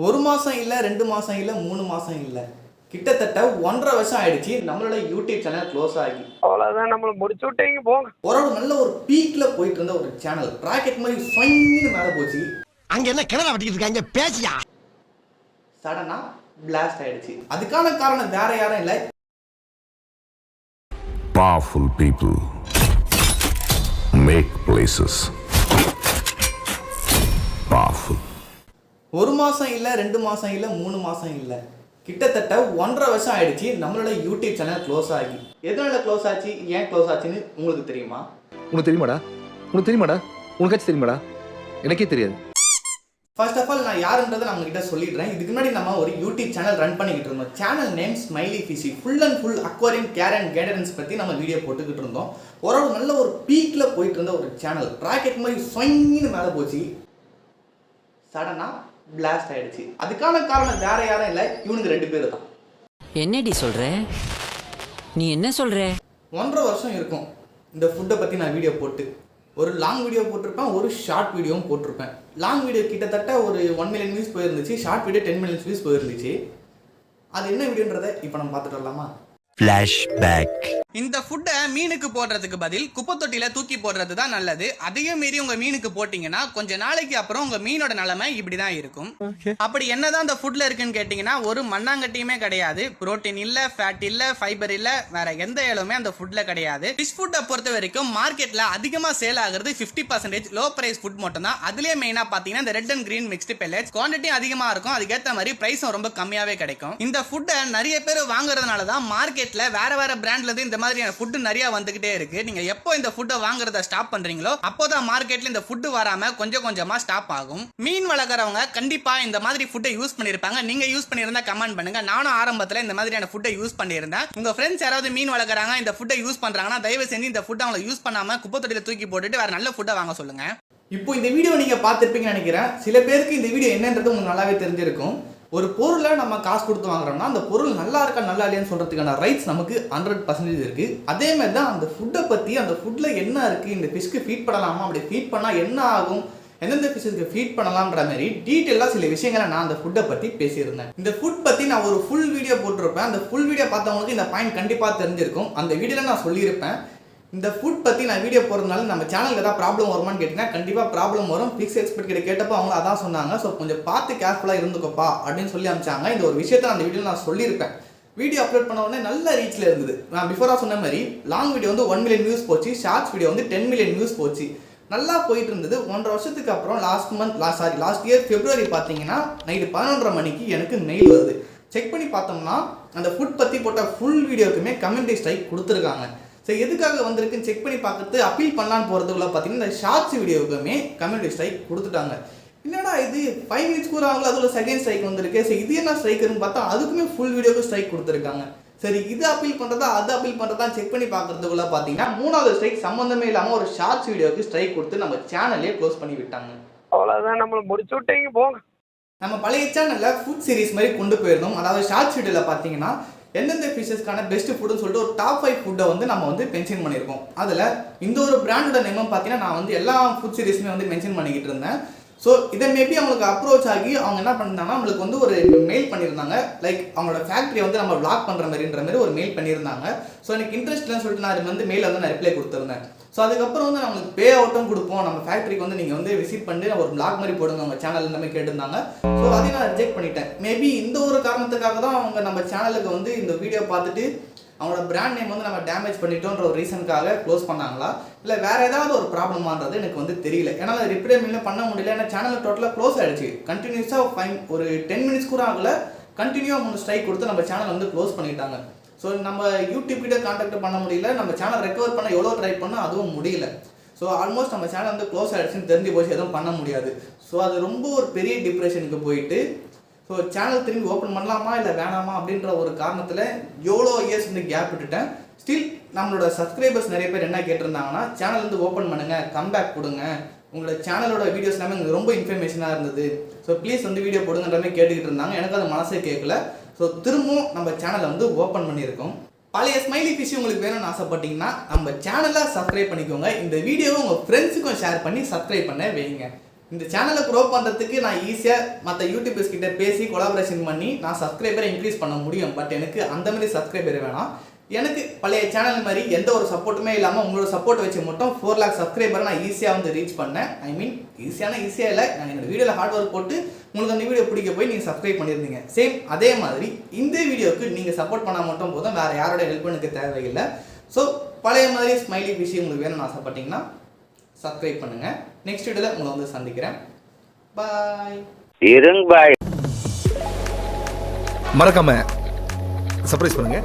ஒரு மாதம் இல்லை, 2 மாதம் இல்லை, 3 மாதம் இல்லை, கிட்டத்தட்ட 1.5 வருஷம் ஆயிடுச்சு நம்மளோட யூடியூப் சேனல் க்ளோஸ் ஆகி. அவ்வளோதான், நம்மளை முடிச்சு விட்டீங்க போங்க. ஓரளவு நல்ல ஒரு பீக்கில் போயிட்டு இருந்த ஒரு சேனல் ராக்கெட் மாதிரி சொயின்னு மேலே போச்சு. அங்க என்ன கிணறு வட்டிக்கிட்டு இருக்காங்க பேசியா? சடனாக பிளாஸ்ட் ஆயிடுச்சு. அதுக்கான காரணம் வேற யாரும் இல்லை, Powerful people make places powerful. ஒரு மாதம் இல்லை, 2 மாதம் இல்லை, 3 மாதம் இல்லை, கிட்டத்தட்ட 1.5 வருஷம் ஆயிடுச்சு நம்மளோட யூடியூப் சேனல் க்ளோஸ் ஆகி. எதனால க்ளோஸ் ஆச்சு, ஏன் க்ளோஸ் ஆச்சுன்னு உங்களுக்கு தெரியுமா? உனக்கு தெரியுமாடா? உனக்காச்சும் தெரியுமாடா? எனக்கே தெரியாது. ஃபர்ஸ்ட் ஆஃப் ஆல் நான் யாருன்றதை நான் உங்ககிட்ட சொல்லிடுறேன். இதுக்கு முன்னாடி நம்ம ஒரு யூடியூப் சேனல் ரன் பண்ணிக்கிட்டு இருந்தோம். Channel name smiley fishy. Full and full aquarium care and guidance பற்றி நம்ம வீடியோ போட்டுக்கிட்டு இருந்தோம். ஓரளவு நல்ல ஒரு பீக்கில் போயிட்டு இருந்த ஒரு சேனல் ராக்கெட் மாதிரி சொயின்னு மேலே போச்சு. சடனாக பிளாஸ்ட் ஆயிடுச்சு. அதுக்கான காரணம் வேற யாரும் இல்லை, இவனுக்கு 2 பேர் தான். என்னடி சொல்ற? நீ என்ன சொல்ற? 1.5 வருஷம் இருக்கும் இந்த ஃபுட்டை பற்றி நான் வீடியோ போட்டு. ஒரு லாங் வீடியோ போட்டிருப்பேன், ஒரு ஷார்ட் வீடியோவும் போட்டிருப்பேன். லாங் வீடியோ கிட்டத்தட்ட ஒரு 1 மில்லியன் வியூஸ் போயிருந்துச்சு, ஷார்ட் வீடியோ 10 மில்லியன் வியூஸ் போயிருந்துச்சு. அது என்ன வீடியோன்றதை இப்போ நம்ம பார்த்துட்டு வரலாமா? ஃபிளாஷ்பேக். இந்த ஃபுட்டை மீனுக்கு போடுறதுக்கு பதில் குப்பை தொட்டியில தூக்கி போடுறது தான் நல்லது. அதையும் மீறி உங்க மீனுக்கு போட்டீங்கன்னா கொஞ்ச நாளைக்கு அப்புறம் உங்க மீனோட நிலைமை இப்படிதான் இருக்கும். அப்படி என்னதான் அந்த ஃபுட்ல இருக்குன்னு கேட்டீங்கன்னா ஒரு மண்ணாங்கட்டியுமே கிடையாது. புரோட்டீன் இல்ல, ஃபேட் இல்ல, ஃபைபர் இல்ல, வேற எந்த ஏழுமே அந்த ஃபுட்ல கிடையாது. ஃபிஷ் ஃபுட்டை பொறுத்த வரைக்கும் மார்க்கெட்ல அதிகமா சேல் ஆகுறது 50% லோ பிரைஸ் ஃபுட் மட்டும் தான். அதுலயே மெயினா பாத்தீங்கன்னா இந்த red and green mixed pellets quantity அதிகமா இருக்கும், அதுக்கேற்ற மாதிரி பிரைஸும் ரொம்ப கம்மியாவே கிடைக்கும். இந்த ஃபுட்டை நிறைய பேர் வாங்குறதுனால தான் மார்க்கெட்ல வேற வேற பிராண்ட்ல இருந்து இந்த மாதிரியான ஃபுட் நிறைய வந்துகிட்டே இருக்கு. நீங்க எப்போ இந்த ஃபுட்டை வாங்குறத ஸ்டாப் பண்றீங்களோ அப்போதான் மார்க்கெட்ல இந்த ஃபுட் வராம கொஞ்சம் கொஞ்சமா ஸ்டாப் ஆகும். மீன் வளர்க்குறவங்க கண்டிப்பா இந்த மாதிரி ஃபுட்டை யூஸ் பண்ணிருப்பாங்க. நீங்க யூஸ் பண்ணியிருந்தா கமெண்ட் பண்ணுங்க. நானும் ஆரம்பத்துல இந்த மாதிரியான ஃபுட்டை யூஸ் பண்ணியிருந்தேன். உங்க ஃப்ரெண்ட்ஸ் யாராவது மீன் வளர்க்குறாங்க, இந்த ஃபுட்டை யூஸ் பண்றாங்கன்னா தயவு செஞ்சு இந்த ஃபுட்டை அவங்க யூஸ் பண்ணாம குப்பை தொட்டியில தூக்கி போட்டுட்டு வேற நல்ல ஃபுட்டை வாங்க சொல்லுங்க. இப்போ இந்த வீடியோ நீங்க பார்த்திருப்பீங்கன்னு நினைக்கிறேன். சில பேருக்கு இந்த வீடியோ என்னன்றது உங்களுக்கு நல்லாவே தெரிஞ்சிருக்கும். ஒரு பொருளை நம்ம காசு கொடுத்து வாங்குறோம்னா அந்த பொருள் நல்லா இருக்கா நல்லா இல்லையான்னு சொல்றதுக்கான ரைட்ஸ் நமக்கு 100% இருக்கு. அதே மாதிரி தான் அந்த ஃபுட்டை பத்தி, அந்த ஃபுட்ல என்ன இருக்கு, இந்த ஃபிஷ்க்கு ஃபீட் பண்ணலாமா, அப்படி ஃபீட் பண்ணா என்ன ஆகும், எந்தெந்த ஃபிஷ்ஷுக்கு ஃபீட் பண்ணலாம்ன்ற மாதிரி டீட்டெயிலாக சில விஷயங்களை நான் அந்த ஃபுட்டை பற்றி பேசியிருந்தேன். இந்த ஃபுட் பற்றி நான் ஒரு ஃபுல் வீடியோ போட்டிருப்பேன். அந்த ஃபுல் வீடியோ பார்த்தவங்களுக்கு இந்த பாயிண்ட் கண்டிப்பாக தெரிஞ்சிருக்கும். அந்த வீடியோவில் நான் சொல்லியிருப்பேன், இந்த ஃபுட் பற்றி நான் வீடியோ போகிறதுனால நம்ம சேனலுக்கு ஏதாவது ப்ராப்ளம் வருமானு கேட்டிங்கன்னா கண்டிப்பாக ப்ராப்ளம் வரும். ஃபிக்ஸ் எக்ஸ்பர்ட் கிட்ட கேட்டப்போ அவங்க அதான் சொன்னாங்க. ஸோ கொஞ்சம் பார்த்து கேர்ஃபுல்லாக இருந்துக்கப்பா அப்படின்னு சொல்லி அனுப்பிச்சாங்க. இந்த ஒரு விஷயத்தை அந்த வீடியோவில் நான் சொல்லியிருப்பேன். வீடியோ அப்லோட் பண்ண உடனே நல்ல ரீச்சில் இருந்தது. நான் பிஃபோராக சொன்ன மாதிரி லாங் வீடியோ வந்து 1 மில்லியன் வியூஸ் போச்சு, ஷார்ட்ஸ் வீடியோ வந்து 10 மில்லியன் வியூஸ் போச்சு. நல்லா போயிட்டு இருந்தது. 1.5 வருஷத்துக்கு அப்புறம் லாஸ்ட் இயர் பிப்ரவரி பார்த்தீங்கன்னா நைட்டு 11:30 மணிக்கு எனக்கு மெயில் வருது. செக் பண்ணி பார்த்தோம்னா அந்த ஃபுட் பற்றி போட்ட ஃபுல் வீடியோக்குமே கம்யூனிட்டி ஸ்ட்ரைக் கொடுத்துருக்காங்க. ஸோ எதுக்காக வந்திருக்குன்னு செக் பண்ணி பார்க்கறது அப்பீல் பண்ணலான்னு போகிறதுக்குள்ள பார்த்தீங்கன்னா இந்த ஷார்ட்ஸ் வீடியோவுக்குமே கம்யூனிட்டி ஸ்ட்ரைக் கொடுத்துட்டாங்க. என்னடா இது 5 மினிட்ஸ் கூட ஆகல, அதில் செகண்ட் ஸ்ட்ரைக் வந்திருக்கு. சரி இது என்ன ஸ்ட்ரைக்குன்னு பார்த்தா அதுக்குமே ஃபுல் வீடியோக்கு ஸ்ட்ரைக் கொடுத்துருக்காங்க. சரி இது அப்பீல் பண்ணுறதா அது அப்பீல் பண்ணுறதா செக் பண்ணி பார்க்கறதுக்குள்ள பார்த்தீங்கன்னா 3வது ஸ்ட்ரைக் சம்மந்தமே இல்லாமல் ஒரு ஷார்ட்ஸ் வீடியோவுக்கு ஸ்ட்ரைக் கொடுத்து நம்ம சேனலே க்ளோஸ் பண்ணி விட்டாங்க. அவ்வளோதான், நம்மளை முடிச்சு விட்டீங்க போங்க. நம்ம பழைய சேனலில் ஃபுட் சீரிஸ் மாதிரி கொண்டு போயிருந்தோம். அதாவது ஷார்ட்ஸ் வீடியோவில் பார்த்தீங்கன்னா எந்தெந்த ஃபிஷஸ்க்கான பெஸ்ட் ஃபுட்டுன்னு சொல்லிட்டு ஒரு டாப் 5 ஃபுட்டை வந்து நம்ம வந்து மென்ஷன் பண்ணியிருக்கோம். அதில் இந்த ஒரு பிராண்டோட நேம் பார்த்தீங்கன்னா நான் வந்து எல்லா ஃபுட் சீரிஸுமே வந்து மென்ஷன் பண்ணிக்கிட்டு இருந்தேன். ஸோ இதை மேபி அவங்களுக்கு அப்ரோச் ஆகி அவங்க என்ன பண்ணியிருந்தாங்கன்னா நம்மளுக்கு வந்து ஒரு மெயில் பண்ணியிருந்தாங்க. லைக் அவங்களோட ஃபேக்ட்ரியை வந்து நம்ம வ்ளாக் பண்ணுற மாதிரி ஒரு மெயில் பண்ணியிருந்தாங்க. ஸோ எனக்கு இன்ட்ரெஸ்ட் இல்லைன்னு சொல்லிட்டு நான் வந்து மெயில் வந்து நான் ரிப்ளை கொடுத்துருந்தேன். ஸோ அதுக்கப்புறம் வந்து நம்மளுக்கு பே அவுட்டும் கொடுப்போம், நம்ம ஃபேக்ட்ரிக்கு வந்து நீங்கள் வந்து விசிட் பண்ணி ஒரு வ்ளாக் மாதிரி போடுங்க உங்கள் சேனல் இந்த மாதிரி கேட்டிருந்தாங்க. ஸோ அதையும் நான் ரிஜெக்ட் பண்ணிட்டேன். மேபி இந்த ஒரு காரணத்துக்காக தான் அவங்க நம்ம சேனலுக்கு வந்து இந்த வீடியோ பார்த்துட்டு அவங்களோட பிராண்ட் நேம் வந்து நம்ம டேமேஜ் பண்ணிட்டோன்ற ஒரு ரீசனுக்காக க்ளோஸ் பண்ணாங்களா, இல்லை வேறு ஏதாவது ஒரு ப்ராப்ளமான்றது எனக்கு வந்து தெரியல. ஏன்னா அதை ரிப்ளை மெயிலில் பண்ண முடியல. ஏன்னா சேனல் டோட்டலாக க்ளோஸ் ஆகிடுச்சு. கண்டினியூஸாக ஒரு 10 மினிட்ஸ் கூட ஆகலை, கண்டினியூவாக 3 ஸ்ட்ரைக் கொடுத்து நம்ம சேனல் வந்து க்ளோஸ் பண்ணிட்டாங்க. ஸோ நம்ம யூடியூப் கிட்ட கான்டாக்ட் பண்ண முடியல, நம்ம சேனல் ரெக்கவர் பண்ண எவ்வளோ ட்ரை பண்ணால் அதுவும் முடியல. ஸோ ஆல்மோஸ்ட் நம்ம சேனல் வந்து க்ளோஸ் ஆகிடுச்சுன்னு தெரிஞ்சு போச்சு, எதுவும் பண்ண முடியாது. ஸோ அது ரொம்ப ஒரு பெரிய டிப்ரெஷனுக்கு போயிட்டு ஸோ சேனல் திரும்பி ஓப்பன் பண்ணலாமா இல்லை வேணாமா அப்படின்ற ஒரு காரணத்தில் எவ்வளோ இயர்ஸ் வந்து கேப் விட்டுட்டேன். ஸ்டில் நம்மளோட சப்ஸ்கிரைபர்ஸ் நிறைய பேர் என்ன கேட்டிருந்தாங்கன்னா சேனல் வந்து ஓப்பன் பண்ணுங்கள், கம்பேக் கொடுங்க, உங்களோட சேனலோட வீடியோஸ் எல்லாமே எனக்கு ரொம்ப இன்ஃபர்மேஷனாக இருந்தது, ஸோ ப்ளீஸ் வந்து வீடியோ போடுங்கன்ற மாதிரி கேட்டுக்கிட்டு இருந்தாங்க. எனக்கு அது மனசே கேட்கல. ஸோ திரும்பவும் நம்ம சேனலை வந்து ஓப்பன் பண்ணியிருக்கோம். பழைய ஸ்மைலி ஃபிஷ் உங்களுக்கு வேணும்னு ஆசைப்பட்டீங்கன்னா நம்ம சேனலை சப்ஸ்கிரைப் பண்ணிக்கோங்க. இந்த வீடியோவை உங்கள் ஃப்ரெண்ட்ஸுக்கும் ஷேர் பண்ணி சப்ஸ்கிரைப் பண்ண வைங்க. இந்த சேனலை க்ரோ பண்ணுறதுக்கு நான் ஈஸியாக மற்ற யூடியூபர்ஸ் கிட்ட பேசி கொலாபரேஷன் பண்ணி நான் சப்ஸ்கிரைபரை இன்க்ரீஸ் பண்ண முடியும். பட் எனக்கு அந்த மாதிரி சப்ஸ்கிரைபர் வேணாம். எனக்கு பழைய சேனல் மாதிரி எந்த ஒரு சப்போர்ட்டுமே இல்லாமல் உங்களோட சப்போர்ட் வச்சு மட்டும் 4 lakh சப்ஸ்கிரைபரை நான் ஈஸியாக வந்து ரீச் பண்ணேன். ஐ மீன் ஈஸியாக இல்லை, நான் என்னோட வீடியோவில் ஹார்ட் ஒர்க் போட்டு உங்களுக்கு அந்த வீடியோ பிடிக்க போய் நீங்கள் சப்ஸ்கிரைப் பண்ணியிருந்தீங்க. சேம் அதே மாதிரி இந்த வீடியோவுக்கு நீங்கள் சப்போர்ட் பண்ணால் மட்டும் போதும், வேறு யாரோட ஹெல்ப் எனக்கு தேவையில்லை. ஸோ பழைய மாதிரி ஸ்மைலி விஷயம் உங்களுக்கு வேணும்னு ஆசைப்பட்டீங்கன்னா சப்ஸ்கிரைப் பண்ணுங்கள். நெக்ஸ்ட் வீடியோவில் உங்களை வந்து சந்திக்கிறேன். பாய். மறக்காம சர்ப்ரைஸ் பண்ணுங்க.